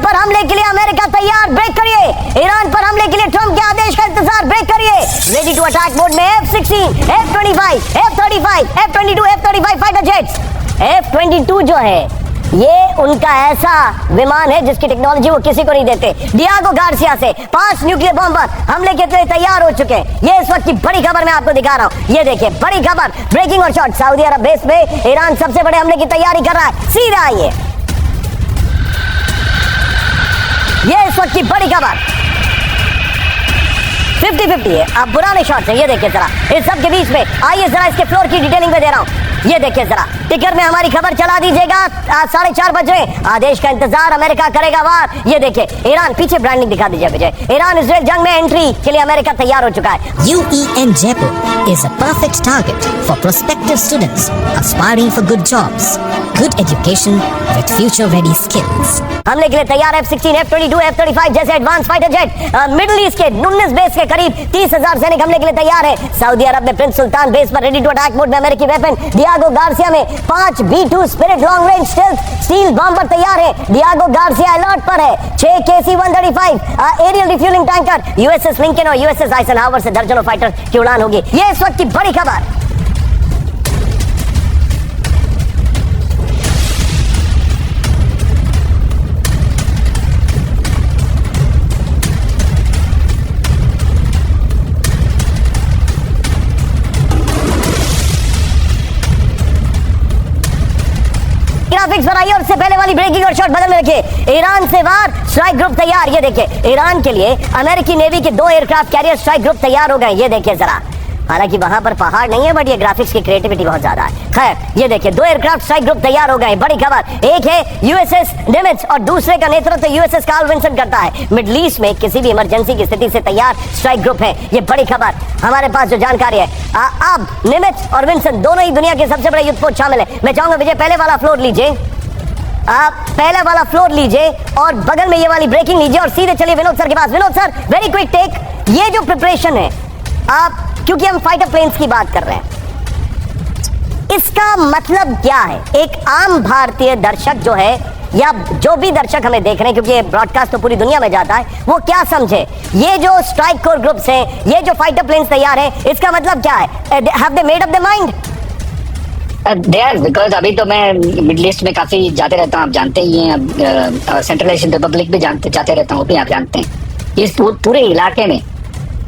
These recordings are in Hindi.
पर हमले के लिए अमेरिका तैयार, ब्रेक करिए। ईरान पर हमले के लिए ट्रंप के आदेश का इंतजार, ब्रेक करिए। रेडी टू अटैक मोड में F-16, F-25, F-35, F-22, F-35 fighter jets. F-22 जो है ये उनका ऐसा विमान है जिसकी टेक्नोलॉजी वो किसी को नहीं देते। डियागो गार्सिया से 5 न्यूक्लियर बॉम्बर हमले के लिए तैयार हो चुके हैं। ये इस वक्त की बड़ी खबर मैं आपको दिखा रहा हूं। ये देखिए बड़ी खबर, ब्रेकिंग और शॉट। सऊदी अरब बेस में ईरान सबसे बड़े हमले की तैयारी कर रहा है। सीधा आइए, ये इस वक्त की बड़ी खबर 50-50 है। अब पुराने शॉट्स हैं, ये देखिए जरा इस सब के बीच में। आइए जरा इसके फ्लोर की डिटेलिंग में दे रहा हूं। ये देखिए जरा टिकर में हमारी खबर चला दीजिएगा। 4:30 बज रहे, आदेश का इंतजार, अमेरिका करेगा वार। ये देखिए ईरान, पीछे ब्रांडिंग दिखा दीजिए विजय। ईरान इजराइल जंग में एंट्री के लिए अमेरिका तैयार हो चुका है। UEN Jaipur is a perfect target for prospective students aspiring for good jobs, good education with future-ready skills. हमले के लिए तैयार F-16, F-22, F-35 जैसे advance fighter jet. Middle east के 19 बेस के करीब 30,000 सैनिक हमले के लिए तैयार है। सऊदी अरब में प्रिंस सुल्तान बेस पर रेडी टू अटैक मोड में अमेरिकी वेपन। डियागो गार्सिया में 5 B-2 spirit long range stealth bomber तैयार है। डियागो गार्सिया अलर्ट पर है। 6 KC-135 aerial refuelling tanker USS Lincoln और USS आइजनहावर से दर्जनों फाइटर की उड़ान होगी। ये इस वक्त की बड़ी खबर। ग्राफिक्स पर आइए और उससे पहले वाली ब्रेकिंग और शॉट बदल में रखिए। ईरान से वार, स्ट्राइक ग्रुप तैयार। ये देखिए ईरान के लिए अमेरिकी नेवी के 2 एयरक्राफ्ट कैरियर स्ट्राइक ग्रुप तैयार हो गए। ये देखिए जरा, हालांकि वहां पर पहाड़ नहीं है बट ये ग्राफिक्स की क्रिएटिविटी बहुत ज्यादा है। खैर ये देखिए 2 एयरक्राफ्ट स्ट्राइक ग्रुप तैयार हो गए। बड़ी खबर, एक है USS निमित्ज और दूसरे का नेतृत्व USS कार्ल विंसन करता है। मिडिल ईस्ट में किसी भी इमरजेंसी की स्थिति से तैयार स्ट्राइक ग्रुप है। ये बड़ी खबर हमारे पास जो जानकारी है। अब निमित्ज और विंसन दोनों ही दुनिया के सबसे बड़े युद्धपोत शामिल है। मैं चाहूंगा विजय पहले वाला फ्लोर लीजिए, आप पहला वाला फ्लोर लीजिए और बगल में ये वाली ब्रेकिंग लीजिए और सीधे चलिए विनोद सर के पास। Vinod sir very quick take, ये जो प्रिपरेशन है आप, क्योंकि हम फाइटर प्लेन्स की बात कर रहे हैं, इसका मतलब क्या है? एक आम भारतीय दर्शक जो है या जो भी दर्शक हमें देख रहे हैं, क्योंकि ये ब्रॉडकास्ट तो पूरी दुनिया में जाता है, वो क्या समझे? ये जो स्ट्राइक कोर ग्रुप्स हैं, ये जो फाइटर प्लेन्स तैयार हैं, इसका मतलब क्या है? Have they made up the mind? Because अभी तो मैं मिडिल ईस्ट में काफी जाते रहता हूँ, आप जानते ही हैं। सेंट्रल एशियन रिपब्लिक भी जाते रहता हूँ, भी आप जानते हैं। इस पूरे इलाके में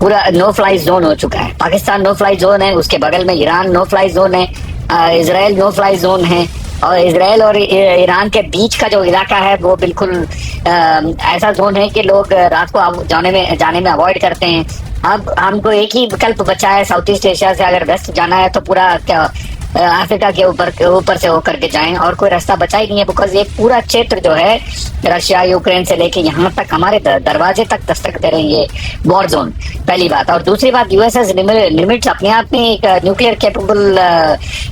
पूरा नो फ्लाई जोन हो चुका है। पाकिस्तान नो फ्लाई जोन है, उसके बगल में ईरान नो फ्लाई जोन है, इजराइल नो फ्लाई जोन है, और इजराइल और ईरान के बीच का जो इलाका है वो बिल्कुल ऐसा जोन है कि लोग रात को जाने में अवॉइड करते हैं। अब हमको एक ही विकल्प बचा है साउथ ईस्ट एशिया से अगर वेस्ट जाना है तो पूरा अफ्रीका के ऊपर से होकर के जाएं, और कोई रास्ता बचा ही नहीं है। बिकॉज ये पूरा क्षेत्र जो है रशिया यूक्रेन से लेके यहाँ तक हमारे दरवाजे तक दस्तक दे रहे हैं, ये वॉर जोन। पहली बात। और दूसरी बात, USS निमित्ज अपने आप में एक न्यूक्लियर कैपेबल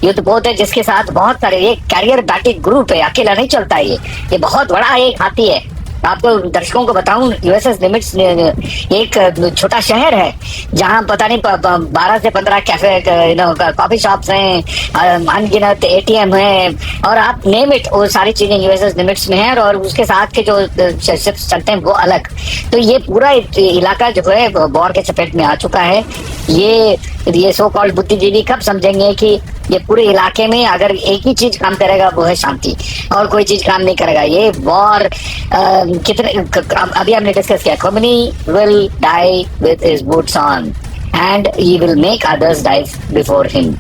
युद्धपोत है जिसके साथ बहुत सारे, एक कैरियर बैटिक ग्रुप है, अकेला नहीं चलता है। ये बहुत बड़ा एक हाथी है। आपको दर्शकों को बताऊं, USS निमित्ज एक छोटा शहर है जहां पता नहीं 12 से 15 कैफे कॉफी शॉप्स हैं, अनगिनत ATM है, और आप नेम इट, वो सारी चीजें USS निमित्ज में है। और उसके साथ के जो शिप्स चलते हैं वो अलग। तो ये पूरा इलाका जो है वॉर के चपेट में आ चुका है। ये सो कॉल्ड बुद्धिजीवी कब समझेंगे कि ये पूरे इलाके में अगर एक ही चीज काम करेगा वो है शांति, और कोई चीज काम नहीं करेगा। ये वॉर कितने अभी हमने डिस्कस किया, Khomeini will die with his boots on and he will make others die before him।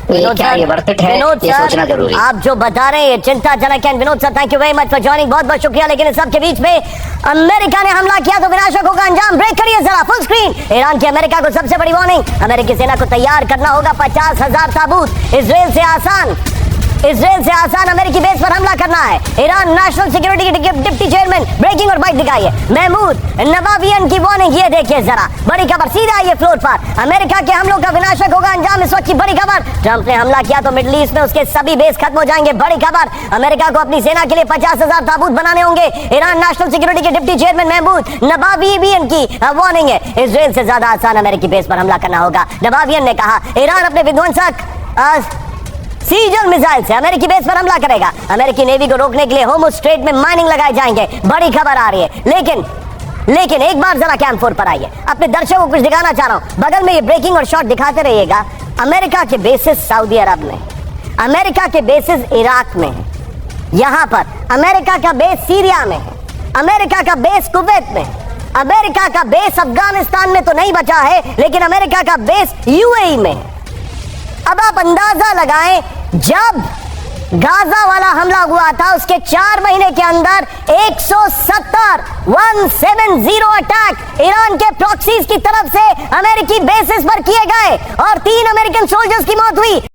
तो ये क्या ये वर्थ इट है, ये सोचना जरूरी है। आप जो बता रहे हैं ये चिंताजनक है। Vinod sir thank you very much for joining, बहुत बहुत शुक्रिया। लेकिन इस सब के बीच में अमेरिका ने हमला किया तो विनाशक होगा अंजाम। ब्रेक करिए जरा, फुल स्क्रीन। ईरान की अमेरिका को सबसे बड़ी वार्निंग, अमेरिकी सेना को तैयार करना होगा 50,000 ताबूत। इजराइल से आसान अमेरिकी बेस पर हमला करना है। ईरान नेशनल सिक्योरिटी के डिप्टी चेयरमैन, ब्रेकिंग और बाइट दिखाइए, महमूद नवावियन की वार्निंग। ये देखिए जरा बड़ी खबर, सीधा आइए फ्लोर पर। अमेरिका के हमलों का विनाशक होगा अंजाम, इस वक्त की बड़ी खबर। ट्रंप ने हमला किया तो मिडिल ईस्ट में उसके सभी बेस खत्म हो जाएंगे। बड़ी खबर, अमेरिका को अपनी सेना के लिए 50,000 ताबूत बनाने होंगे। ईरान नेशनल सिक्योरिटी के डिप्टी चेयरमैन महमूद नवावियन की वार्निंग है, इजराइल से ज्यादा आसान अमेरिकी बेस पर हमला करना होगा। नवावियन ने कहा ईरान अपने विध्वंसक सीज और मिसाइल से अमेरिकी बेस पर हमला करेगा। अमेरिकी नेवी को रोकने के लिए होर्मुज स्ट्रेट में माइनिंग लगाए जाएंगे, बड़ी खबर आ रही है। लेकिन एक बार जरा कैंप 4 पर आइए, अपने दर्शकों को कुछ दिखाना चाह रहा हूं। बगल में ये ब्रेकिंग और शॉट दिखाते रहिएगा। अमेरिका के बेसिस सऊदी अरब में, अमेरिका के बेसिस इराक में है, यहां पर अमेरिका का बेस सीरिया में है, अमेरिका का बेस कुवैत में, अमेरिका का बेस अफगानिस्तान में तो नहीं बचा है, लेकिन अमेरिका का बेस यूएई में है। अब आप अंदाजा लगाएं, जब गाजा वाला हमला हुआ था उसके 4 महीने के अंदर 170 अटैक ईरान के प्रॉक्सीज की तरफ से अमेरिकी बेसिस पर किए गए और 3 अमेरिकन सोल्जर्स की मौत हुई।